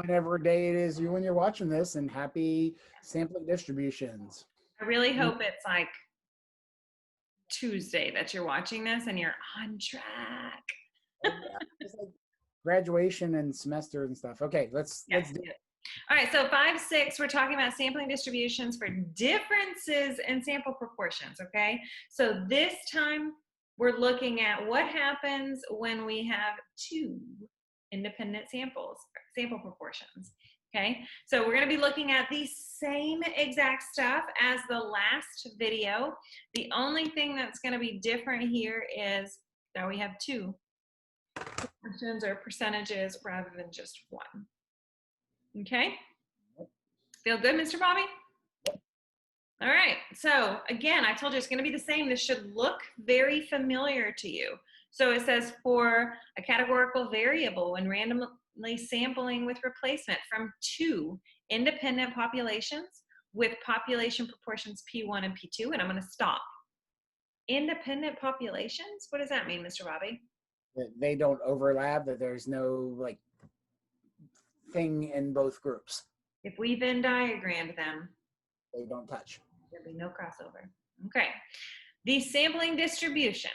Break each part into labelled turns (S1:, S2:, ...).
S1: whenever day it is when you're watching this, and happy sampling distributions.
S2: I really hope it's like Tuesday that you're watching this and you're on track.
S1: Yeah, it's like graduation and semester and stuff. Okay, let's do it.
S2: All right, so 5, 6, we're talking about sampling distributions for differences in sample proportions, okay? So this time we're looking at what happens when we have 2 independent samples, sample proportions, okay? So we're gonna be looking at the same exact stuff as the last video. The only thing that's gonna be different here is that we have 2 proportions or percentages rather than just 1. Okay? Feel good, Mr. Bobby? All right, so again, I told you it's gonna be the same. This should look very familiar to you. So it says for a categorical variable when randomly sampling with replacement from 2 independent populations with population proportions P1 and P2, and I'm gonna stop. Independent populations? What does that mean, Mr. Bobby?
S1: That they don't overlap, that there's no like thing in both groups.
S2: If we Venn diagrammed them,
S1: they don't touch.
S2: There'll be no crossover. Okay. The sampling distribution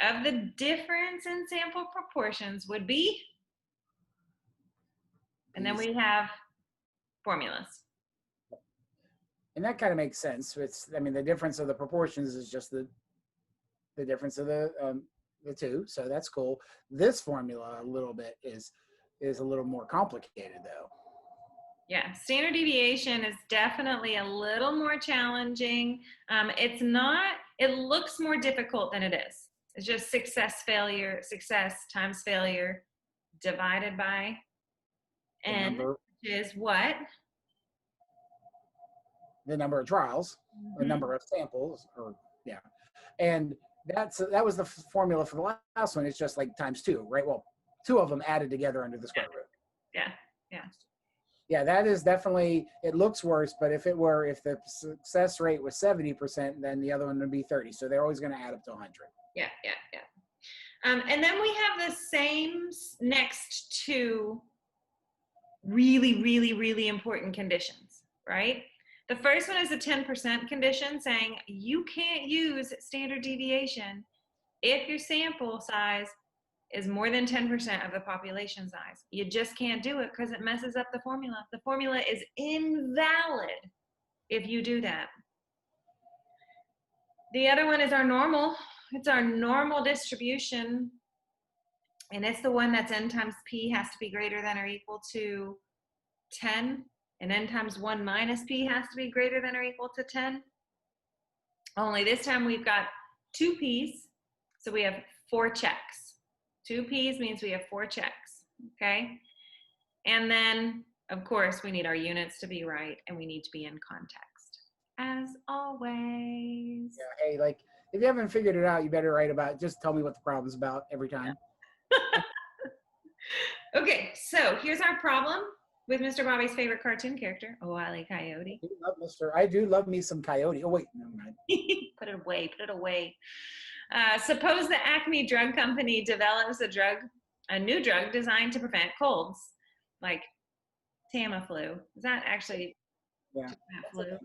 S2: of the difference in sample proportions would be, and then we have formulas.
S1: And that kind of makes sense. It's, I mean, the difference of the proportions is just the difference of the 2. So that's cool. This formula a little bit is a little more complicated though.
S2: Yeah, standard deviation is definitely a little more challenging. It's not, it looks more difficult than it is. It's just success times failure divided by n, which is what?
S1: The number of trials, the number of samples, or yeah. And that was the formula for the last one. It's just like times 2, right? Well, 2 of them added together under the square root.
S2: Yeah, yeah.
S1: Yeah, that is definitely, it looks worse, but if the success rate was 70%, then the other one would be 30. So they're always going to add up to 100.
S2: Yeah, yeah, yeah. And then we have the same next 2 really, really, really important conditions, right? The first one is a 10% condition saying you can't use standard deviation if your sample size is more than 10% of the population size. You just can't do it because it messes up the formula. The formula is invalid if you do that. The other one is our normal. It's our normal distribution. And it's the one that's n times p has to be greater than or equal to 10. And n times 1 minus p has to be greater than or equal to 10. Only this time we've got 2 p's. So we have 4 checks. 2 p's means we have 4 checks, okay? And then, of course, we need our units to be right, and we need to be in context, as always.
S1: Yeah, hey, like, if you haven't figured it out, you better write about it. Just tell me what the problem's about every time.
S2: Okay, so here's our problem with Mr. Bobby's favorite cartoon character, Wile E. Coyote.
S1: I do love me some Coyote. Oh, wait, never mind.
S2: Put it away, put it away. Suppose the Acme Drug Company develops a new drug designed to prevent colds, like Tamiflu. Is that actually Tamiflu?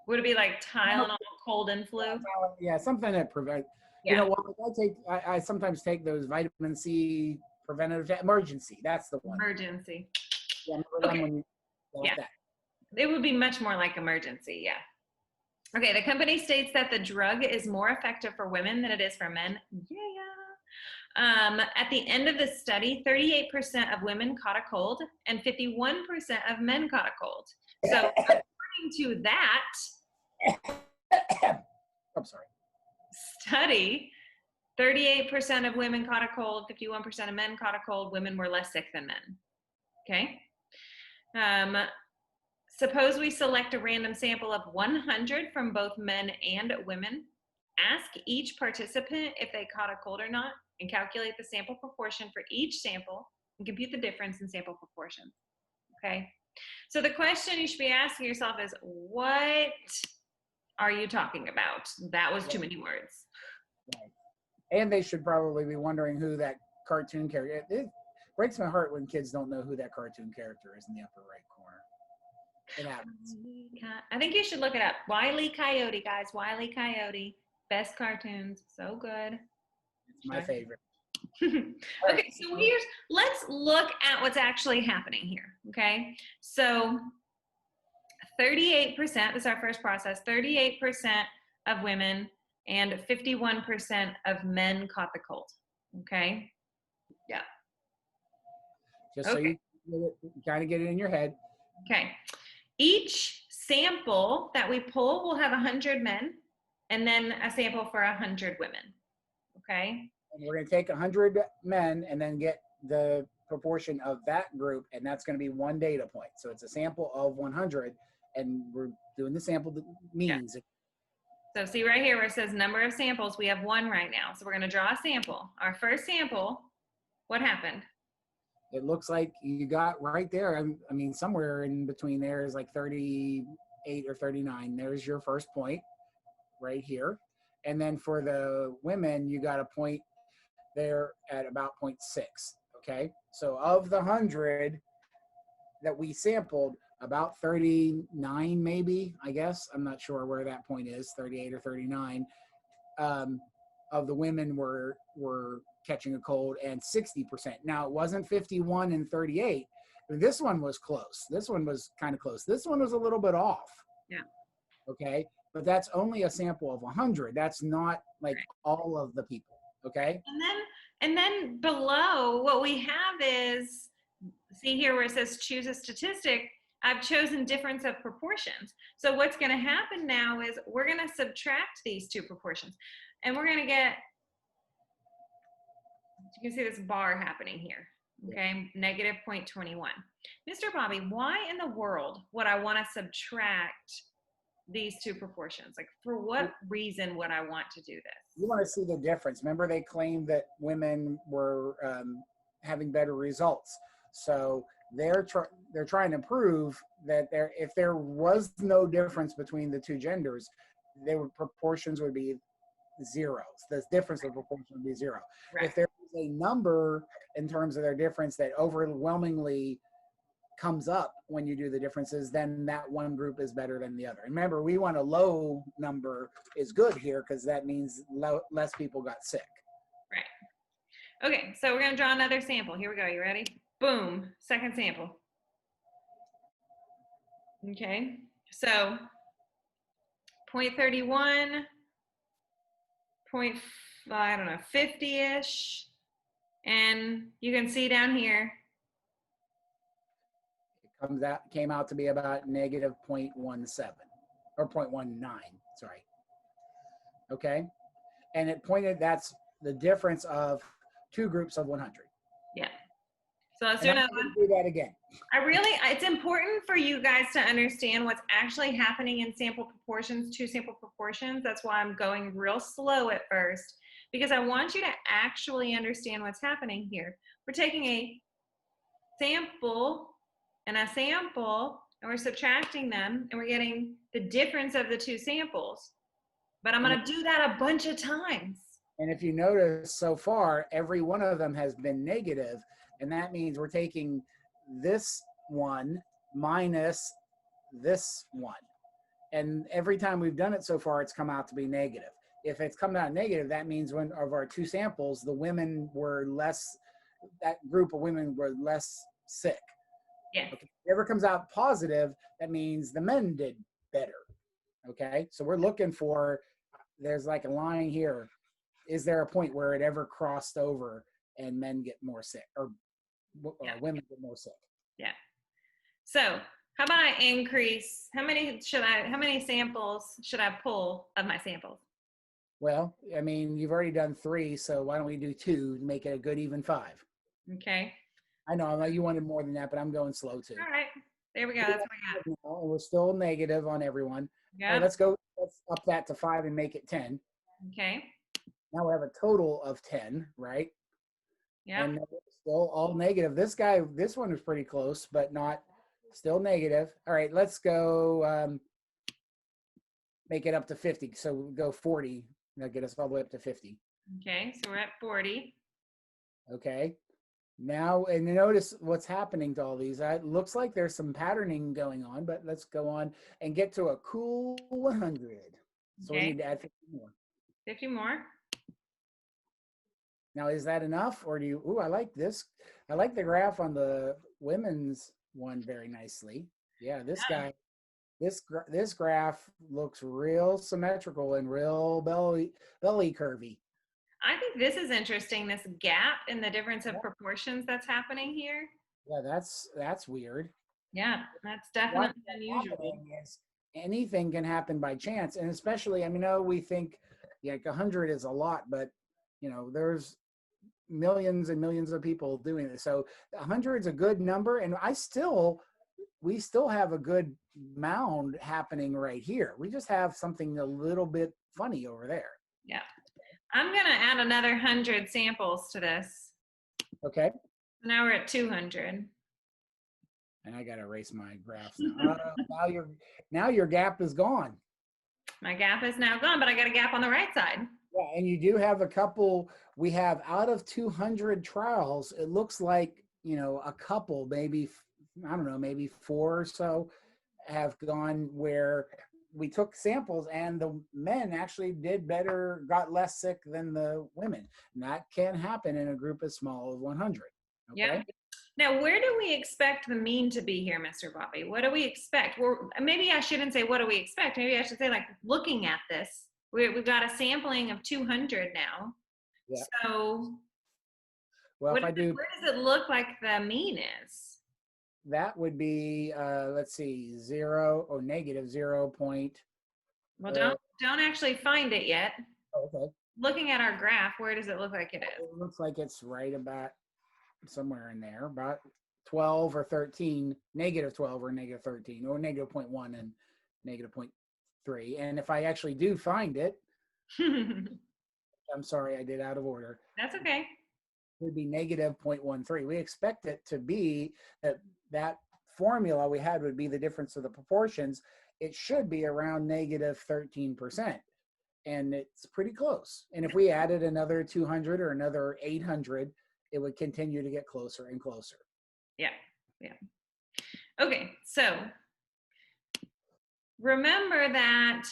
S2: Would it be like Tylenol, cold and flu?
S1: Yeah, something that prevents. Yeah. You know what? I sometimes take those vitamin C preventative emergency. That's the one.
S2: Emergency.
S1: Yeah.
S2: Okay. That. It would be much more like emergency. Yeah. Okay, the company states that the drug is more effective for women than it is for men. Yeah. At the end of the study, 38% of women caught a cold and 51% of men caught a cold. So according to that
S1: I'm sorry.
S2: Study, 38% of women caught a cold, 51% of men caught a cold. Women were less sick than men. Okay. Suppose we select a random sample of 100 from both men and women. Ask each participant if they caught a cold or not, and calculate the sample proportion for each sample and compute the difference in sample proportion. Okay. So the question you should be asking yourself is, what are you talking about? That was too many words.
S1: Right. And they should probably be wondering who that cartoon character is. breaks my heart when kids don't know who that cartoon character is in the upper right corner. It happens.
S2: I think you should look it up. Wile E. Coyote, guys. Wile E. Coyote. Best cartoons. So good.
S1: It's my favorite. All right.
S2: Okay, so let's look at what's actually happening here. Okay, so 38%, this is our first process, 38% of women and 51% of men caught the cold. Okay, yeah.
S1: Just so you kind of get it in your head.
S2: Okay, each sample that we pull will have 100 men and then a sample for 100 women. Okay.
S1: And we're going to take 100 men and then get the proportion of that group, and that's going to be one data point. So it's a sample of 100, and we're doing the sample means.
S2: Yeah. So see right here where it says number of samples, we have 1 right now. So we're going to draw a sample. Our first sample, what happened?
S1: It looks like you got right there. I mean, somewhere in between there is like 38 or 39. There's your first point right here. And then for the women, you got a point there at about 0.6. Okay. So of the 100 that we sampled, about 39, maybe, I guess, I'm not sure where that point is, 38 or 39, of the women were catching a cold, and 60%. Now, it wasn't 51 and 38. This one was close. This one was kind of close. This one was a little bit off.
S2: Yeah.
S1: Okay. But that's only a sample of 100. That's not like all of the people. Okay.
S2: And then below what we have is, see here where it says choose a statistic, I've chosen difference of proportions. So what's going to happen now is we're going to subtract these two proportions, and we're going to get, you can see this bar happening here. Okay, negative 0.21. Mr. Bobby, why in the world would I want to subtract these two proportions? Like, for what reason would I want to do this?
S1: You want to see the difference. Remember, they claimed that women were having better results. So they're trying to prove that if there was no difference between the two genders, proportions would be zeros. The difference of proportion would be 0. Right. If there was a number in terms of their difference that overwhelmingly comes up when you do the differences, then that one group is better than the other. And remember, we want a low number is good here because that means less people got sick.
S2: Right. Okay, so we're going to draw another sample. Here we go. You ready? Boom. Second sample. Okay, so 0.31, I don't know, 50-ish. And you can see down here,
S1: came out to be about negative 0.17 or 0.19, sorry. Okay. And that's the difference of two groups of 100.
S2: Yeah. So let's do another one.
S1: Do that again.
S2: It's important for you guys to understand what's actually happening in sample proportions, two sample proportions. That's why I'm going real slow at first, because I want you to actually understand what's happening here. We're taking a sample and a sample, and we're subtracting them, and we're getting the difference of the two samples. But I'm going to do that a bunch of times.
S1: And if you notice so far, every one of them has been negative, and that means we're taking this one minus this one. And every time we've done it so far, it's come out to be negative. If it's come out negative, that means one of our two samples, the women were that group of women were less sick.
S2: Yeah.
S1: Okay. If it ever comes out positive, that means the men did better. Okay. So we're looking for, there's like a line here. Is there a point where it ever crossed over and men get more sick or women get more sick?
S2: Yeah. So how about I increase, how many samples should I pull of my samples?
S1: Well, I mean, you've already done 3, so why don't we do 2 to make it a good even 5?
S2: Okay.
S1: I know you wanted more than that, but I'm going slow too.
S2: All right. There we go. That's what I got.
S1: We're still negative on everyone.
S2: Yeah.
S1: All right, let's up that to 5 and make it 10.
S2: Okay.
S1: Now we have a total of 10, right?
S2: Yeah.
S1: And still all negative. This one was pretty close, but not still negative. All right, let's go make it up to 50. So we'll go 40. That'll get us all the way up to 50.
S2: Okay, so we're at 40.
S1: Okay. Now, and you notice what's happening to all these. It looks like there's some patterning going on, but let's go on and get to a cool 100. So we
S2: Okay,
S1: need to add 50 more.
S2: 50 more.
S1: Now, is that enough, or do you? Ooh, I like this. I like the graph on the women's one very nicely. Yeah, this guy, this graph looks real symmetrical and real belly curvy.
S2: I think this is interesting, this gap in the difference of proportions that's happening here.
S1: Yeah, that's weird.
S2: Yeah, that's
S1: What's
S2: definitely unusual.
S1: happening is anything can happen by chance, and especially, I mean, no, we think like 100 is a lot, but there's millions and millions of people doing this. So 100 is a good number, and we still have a good mound happening right here. We just have something a little bit funny over there.
S2: Yeah. I'm going to add another 100 samples to this.
S1: Okay.
S2: Now we're at 200.
S1: And I got to erase my graphs now. Now your gap is gone.
S2: My gap is now gone, but I got a gap on the right side.
S1: Yeah, and you do have a couple. We have out of 200 trials, it looks like, a couple, maybe, I don't know, maybe 4 or so have gone where we took samples and the men actually did better, got less sick than the women. And that can happen in a group as small as 100. Okay.
S2: Yeah. Now, where do we expect the mean to be here, Mr. Bobby? What do we expect? Well, maybe I shouldn't say what do we expect. Maybe I should say, like, looking at this, we've got a sampling of 200 now.
S1: Yeah.
S2: So
S1: well,
S2: where does it look like the mean is?
S1: That would be, let's see, 0 or negative 0.
S2: Well, don't actually find it yet.
S1: Okay.
S2: Looking at our graph, where does it look like it is?
S1: It looks like it's right about somewhere in there, about 12 or 13, negative 12 or negative 13, or negative 0.1 and negative 0.3. And if I actually do find it, I'm sorry, I did out of order.
S2: That's okay.
S1: It would be negative 0.13. We expect it to be that formula we had would be the difference of the proportions. It should be around negative 13%. And it's pretty close. And if we added another 200 or another 800, it would continue to get closer and closer.
S2: Yeah. Okay, so remember that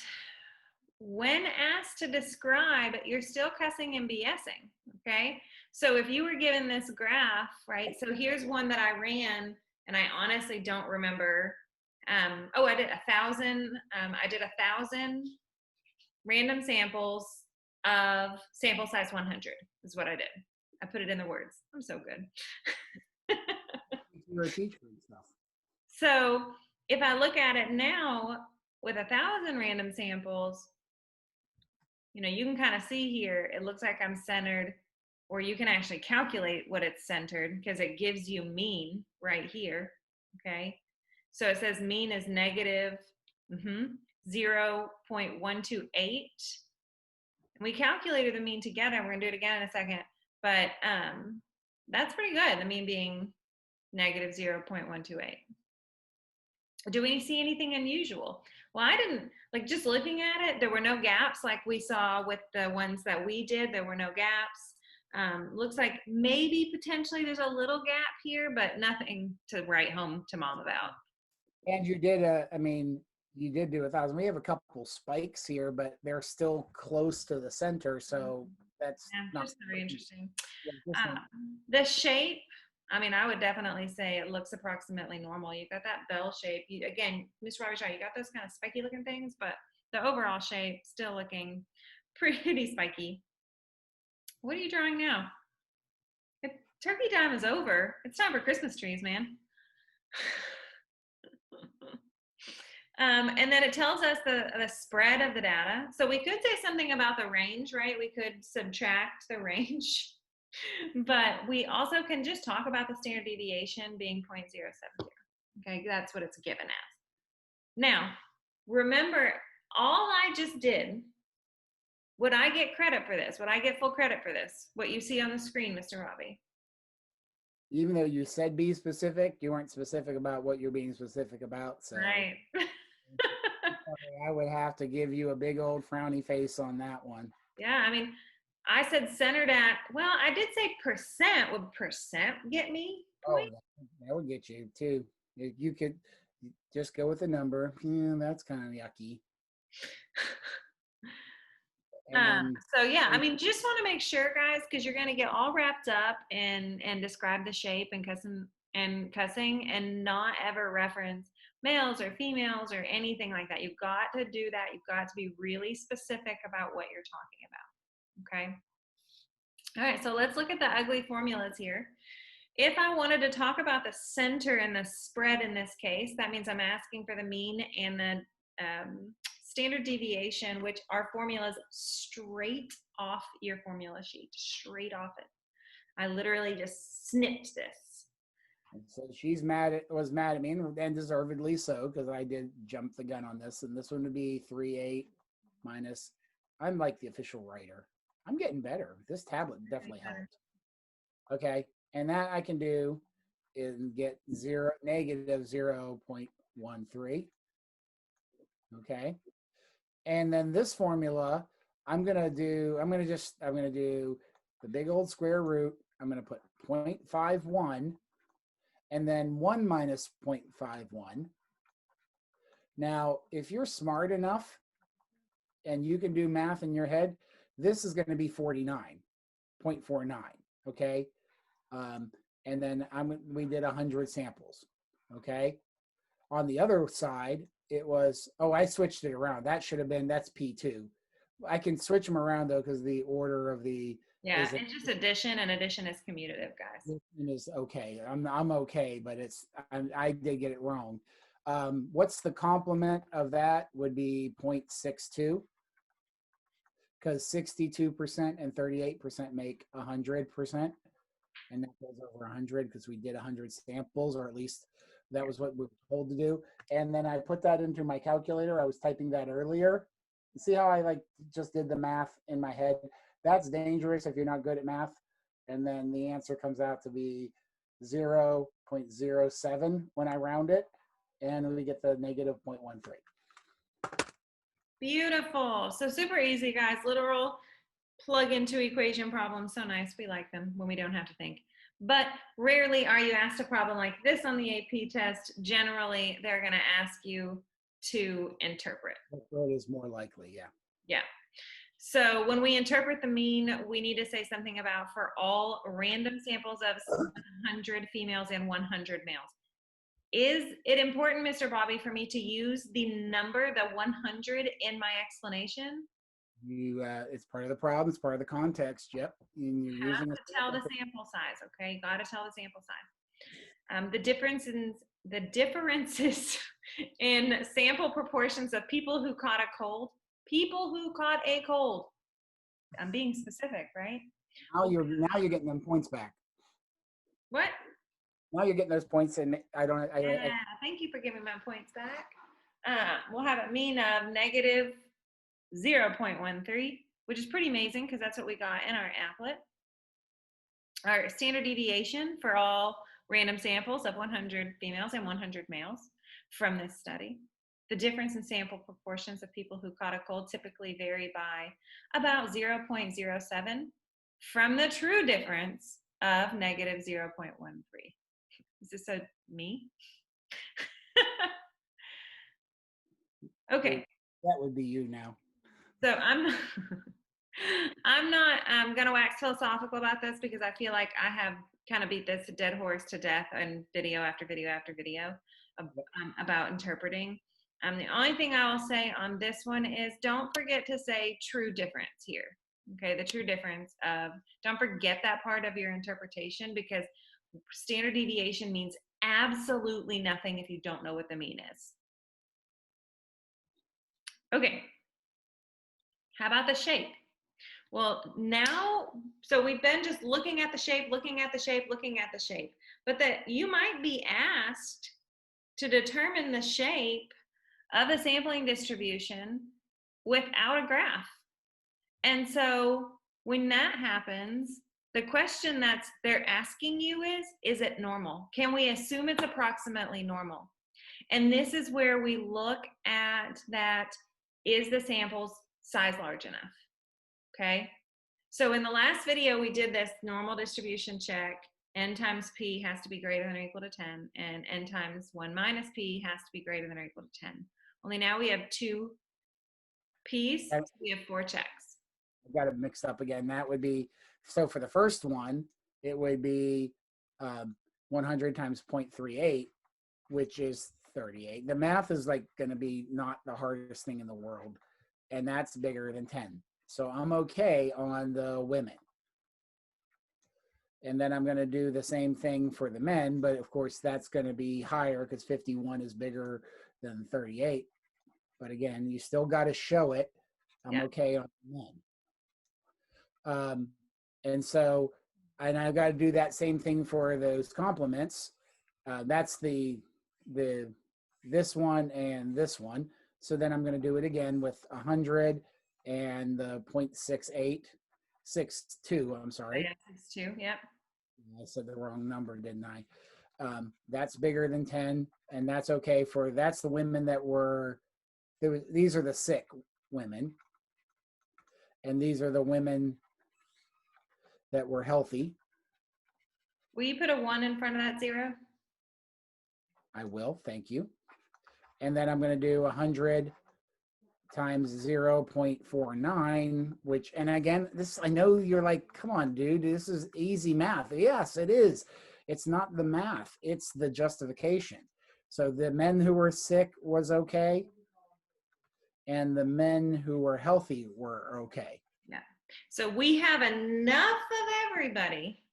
S2: when asked to describe, you're still cussing and BSing, okay? So if you were given this graph, right? So here's one that I ran, and I honestly don't remember. I did 1,000. I did 1,000 random samples of sample size 100 is what I did. I put it in the words. I'm so good.
S1: You're a teacher and stuff.
S2: So if I look at it now with 1,000 random samples, you can kind of see here, it looks like I'm centered, or you can actually calculate what it's centered because it gives you mean right here, okay? So it says mean is negative 0.128. We calculated the mean together. We're gonna do it again in a second, but that's pretty good, the mean being negative 0.128. Do we see anything unusual? Well, I didn't, like, just looking at it, there were no gaps like we saw with the ones that we did. There were no gaps. Looks like maybe potentially there's a little gap here, but nothing to write home to mom about.
S1: And you did you did do 1,000. We have a couple spikes here, but they're still close to the center. So that's not
S2: just very interesting.
S1: Yeah,
S2: the shape, I would definitely say it looks approximately normal. You got that bell shape. Again, Ms. Robbie-Shaw, you got those kind of spiky looking things, but the overall shape still looking pretty spiky. What are you drawing now? Turkey time is over. It's time for Christmas trees, man. And then it tells us the spread of the data. So we could say something about the range, right? We could subtract the range. But we also can just talk about the standard deviation being 0.070. Okay, that's what it's given as. Now, remember, all I just did, would I get credit for this? Would I get full credit for this? What you see on the screen, Mr. Robbie?
S1: Even though you said be specific, you weren't specific about what you're being specific about. So
S2: right.
S1: I would have to give you a big old frowny face on that one.
S2: Yeah, I said centered at, well, I did say percent. Would percent get me
S1: Oh,
S2: point?
S1: that would get you too. You could just go with the number. Yeah, that's kind of yucky. And then
S2: So yeah, I mean, just want to make sure, guys, because you're going to get all wrapped up and describe the shape and cussing, and not ever reference males or females or anything like that. You've got to do that. You've got to be really specific about what you're talking about. Okay. All right. So let's look at the ugly formulas here. If I wanted to talk about the center and the spread in this case, that means I'm asking for the mean and the standard deviation, which are formulas straight off your formula sheet, straight off it. I literally just snipped this.
S1: so was mad at me, and deservedly so, because I did jump the gun on this. And this one would be 3/8 minus. I'm like the official writer. I'm getting better. This tablet definitely helped. Okay, and that I can do and get negative 0.13. Okay, and then this formula, I'm gonna do the big old square root. I'm gonna put 0.51, and then 1 minus 0.51. Now, if you're smart enough and you can do math in your head, this is going to be 49.49. Okay. And then we did 100 samples. Okay. On the other side, it was, I switched it around. That's P2. I can switch them around though, because the order of the,
S2: yeah, it's just addition, and addition is commutative, guys.
S1: Is okay. I'm okay, but I did get it wrong. What's the complement of that would be 0.62, because 62% and 38% make 100%, and that goes over 100 because we did 100 samples, or at least that was what we were told to do. And then I put that into my calculator. I was typing that earlier. See how I just did the math in my head? That's dangerous if you're not good at math. And then the answer comes out to be 0.07 when I round it, and we get the negative 0.13.
S2: Beautiful. So super easy, guys. Literal plug into equation problems. So nice. We like them when we don't have to think. But rarely are you asked a problem like this on the AP test. Generally, they're going to ask you to interpret.
S1: So it is more likely, yeah.
S2: Yeah. So when we interpret the mean, we need to say something about for all random samples of 100 females and 100 males. Is it important, Mr. Bobby, for me to use the number, the 100, in my explanation?
S1: It's part of the problem. It's part of the context. Yep. And you're
S2: using to tell the sample size. Okay, you got to tell the sample size. The differences in sample proportions of people who caught a cold. People who caught a cold. I'm being specific, right?
S1: Now you're getting them points back.
S2: What?
S1: Now you're getting those points, and
S2: thank you for giving my points back. We'll have a mean of negative 0.13, which is pretty amazing because that's what we got in our applet. Our standard deviation for all random samples of 100 females and 100 males from this study. The difference in sample proportions of people who caught a cold typically vary by about 0.07 from the true difference of negative 0.13. Is this me? Okay.
S1: That would be you now.
S2: So I'm going to wax philosophical about this because I feel like I have kind of beat this dead horse to death in video after video after video about interpreting. The only thing I will say on this one is don't forget to say true difference here. Okay, the true difference of, don't forget that part of your interpretation, because standard deviation means absolutely nothing if you don't know what the mean is. Okay, how about the shape? Well, now, so we've been just looking at the shape, looking at the shape, looking at the shape, but that you might be asked to determine the shape of the sampling distribution without a graph. And so when that happens, the question that they're asking you is it normal? Can we assume it's approximately normal? And this is where we look at that, is the sample's size large enough? Okay, So in the last video, we did this normal distribution check. N times P has to be greater than or equal to 10, and N times 1 minus P has to be greater than or equal to 10. Only now we have 2 P's, so we have 4 checks.
S1: I got it mixed up again. That would be, so for the first one, it would be 100 times 0.38, which is 38. The math is like going to be not the hardest thing in the world, and that's bigger than 10. So I'm okay on the women. And then I'm going to do the same thing for the men, but of course that's going to be higher because 51 is bigger than 38. But again, you still got to show it. I'm okay on the men. And so, and I've got to do that same thing for those complements. That's this one and this one. So then I'm going to do it again with 100 and the 0.6862. I'm sorry.
S2: Yeah, 62. Yep.
S1: I said the wrong number, didn't I? That's bigger than 10, and that's okay for, that's the women that were, these are the sick women, and these are the women that were healthy.
S2: Will you put a 1 in front of that 0?
S1: I will, thank you. And then I'm going to do 100 times 0.49, which, and again, this, I know you're like, come on, dude, this is easy math. Yes, it is. It's not the math, it's the justification. So the men who were sick was okay, and the men who were healthy were okay.
S2: Yeah. So we have enough of everybody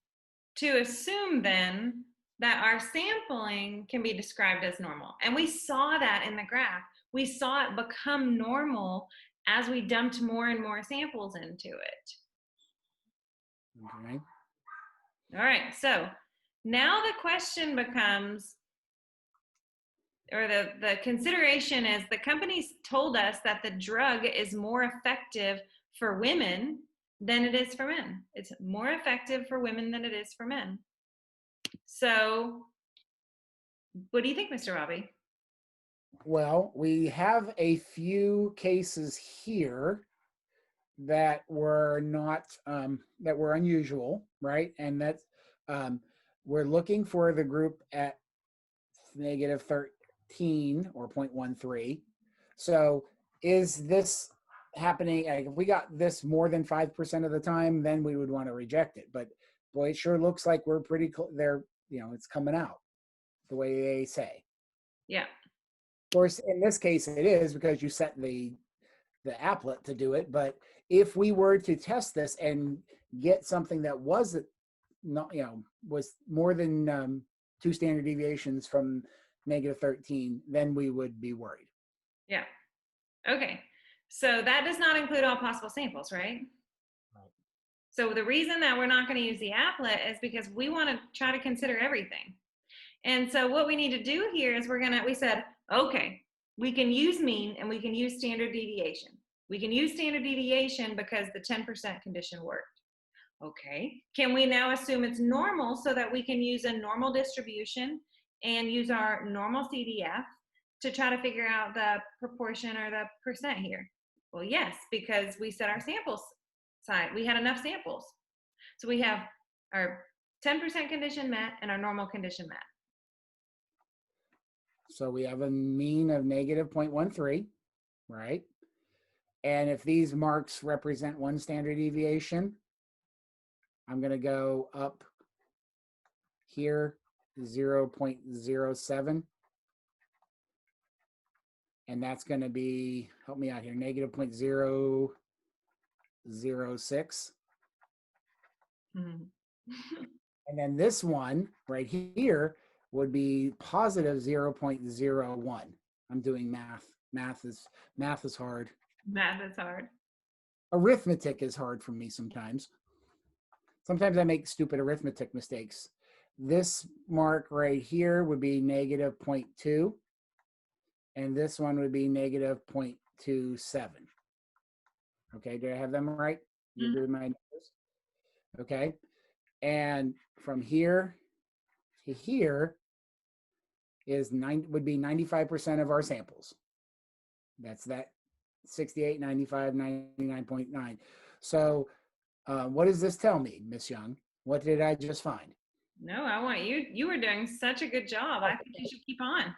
S2: to assume then that our sampling can be described as normal. And we saw that in the graph. We saw it become normal as we dumped more and more samples into it.
S1: Okay.
S2: All right, so now the question becomes, or the consideration is, the companies told us that the drug is more effective for women than it is for men. It's more effective for women than it is for men. So what do you think, Mr. Robbie?
S1: Well, we have a few cases here that were not, that were unusual, right? And that's, we're looking for the group at negative 13 or 0.13. So is this happening? Like, if we got this more than 5% of the time, then we would want to reject it. But boy, it sure looks like we're pretty there. You know, it's coming out the way they say.
S2: Yeah.
S1: Of course, in this case, it is because you set the applet to do it. But if we were to test this and get something that wasn't, not, you know, was more than 2 standard deviations from negative 13, then we would be worried.
S2: Yeah. Okay. So that does not include all possible samples, right?
S1: Right.
S2: So the reason that we're not going to use the applet is because we want to try to consider everything. And so what we need to do here is we said, okay, we can use mean and we can use standard deviation. We can use standard deviation because the 10% condition worked. Okay, can we now assume it's normal so that we can use a normal distribution and use our normal CDF to try to figure out the proportion or the percent here? Well, yes, because we set our samples side. We had enough samples. So we have our 10% condition met and our normal condition met.
S1: So we have a mean of negative 0.13, right? And if these marks represent 1 standard deviation, I'm going to go up here 0.07. And that's going to be, help me out here, negative 0.006.
S2: Mm-hmm.
S1: And then this one right here would be positive 0.01. I'm doing math. Math is hard.
S2: Math is hard.
S1: Arithmetic is hard for me sometimes. Sometimes I make stupid arithmetic mistakes. This mark right here would be negative 0.2. And this one would be negative 0.27. Okay, do I have them right? You agree with my numbers? Okay. And from here to here is would be 95% of our samples. That's that 68, 95, 99.9. So What does this tell me, Miss Young? What did I just find?
S2: No, I want you. You were doing such a good job. I think you should keep on.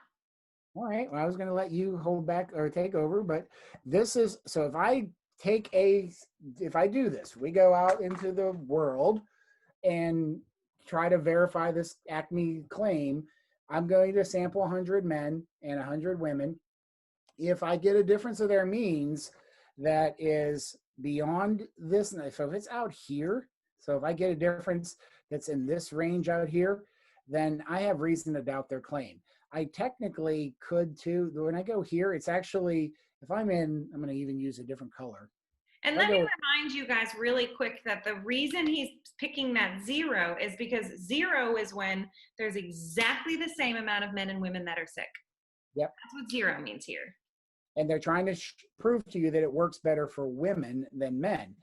S1: All right. Well, I was going to let you hold back or take over, but this is so if I do this, we go out into the world and try to verify this Acme claim. I'm going to sample 100 men and 100 women. If I get a difference of their means that is beyond this, so if it's out here, so if I get a difference that's in this range out here, then I have reason to doubt their claim. I technically could too. When I go here, it's actually, if I'm going to even use a different color.
S2: And let me remind you guys really quick that the reason he's picking that 0 is because 0 is when there's exactly the same amount of men and women that are sick.
S1: Yep.
S2: That's what 0 means here.
S1: And they're trying to prove to you that it works better for women than men.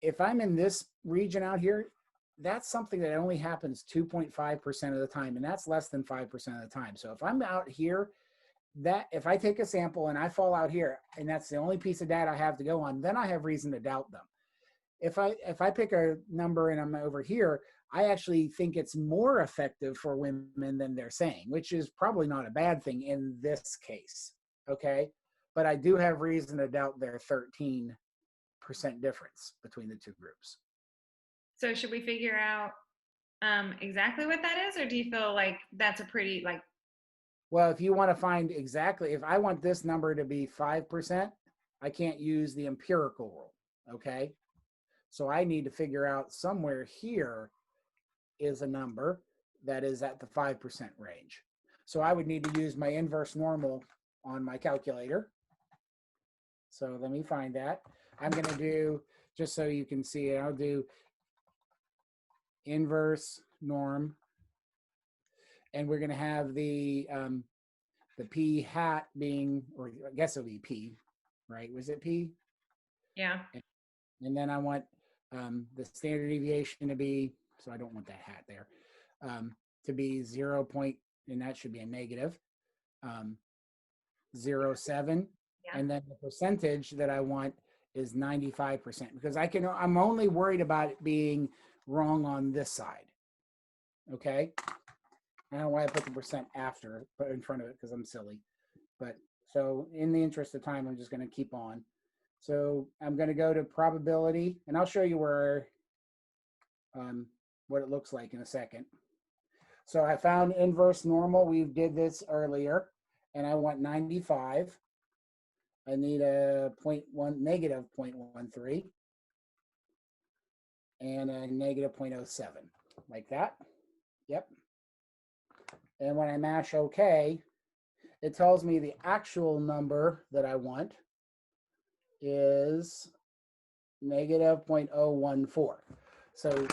S1: If I'm in this region out here, that's something that only happens 2.5% of the time, and that's less than 5% of the time. So if I'm out here, that if I take a sample and I fall out here, and that's the only piece of data I have to go on, then I have reason to doubt them. If I pick a number and I'm over here, I actually think it's more effective for women than they're saying, which is probably not a bad thing in this case. Okay. But I do have reason to doubt their 13% difference between the two groups.
S2: So should we figure out exactly what that is, or do you feel like that's a pretty
S1: Well, if you want to find exactly, if I want this number to be 5%, I can't use the empirical rule, okay? So I need to figure out somewhere here is a number that is at the 5% range. So I would need to use my inverse normal on my calculator. So let me find that. I'm going to do, just so you can see it, I'll do inverse norm. And we're going to have the p hat being, or I guess it'll be p, right? Was it p?
S2: Yeah.
S1: And then I want the standard deviation to be, so I don't want that hat there, to be 0. And that should be a negative, 0.07. Yeah. And then the percentage that I want is 95%, because I'm only worried about it being wrong on this side. Okay. I don't know why I put the percent after, but in front of it, because I'm silly. But so in the interest of time, I'm just going to keep on. So I'm going to go to probability, and I'll show you where, what it looks like in a second. So I found inverse normal. We did this earlier, and I want 95. I need a negative 0.13 and a negative 0.07, like that. Yep. And when I mash OK, it tells me the actual number that I want is negative 0.014. So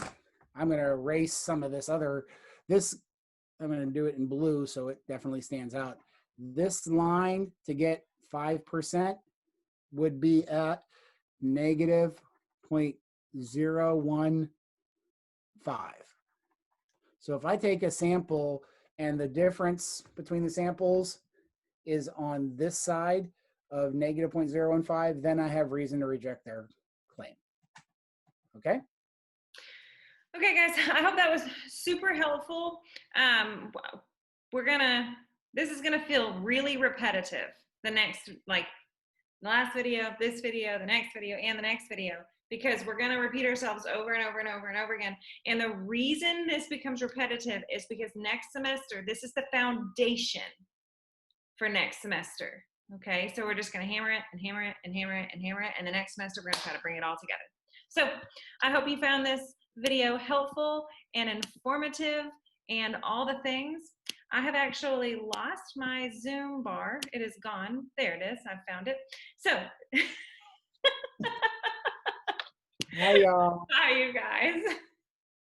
S1: I'm going to erase some of this. I'm going to do it in blue so it definitely stands out. This line to get 5% would be at negative 0.015. So if I take a sample and the difference between the samples is on this side of negative 0.015, then I have reason to reject their claim. Okay?
S2: Okay, guys, I hope that was super helpful. This is gonna feel really repetitive. The last video, this video, the next video, and the next video, because we're gonna repeat ourselves over and over and over and over again. And the reason this becomes repetitive is because next semester, this is the foundation for next semester. Okay, so we're just gonna hammer it and hammer it and hammer it and hammer it, and the next semester we're gonna try to bring it all together. So I hope you found this video helpful and informative and all the things. I have actually lost my Zoom bar. It is gone. There it is. I found it. So
S1: Hi, y'all.
S2: bye, you guys.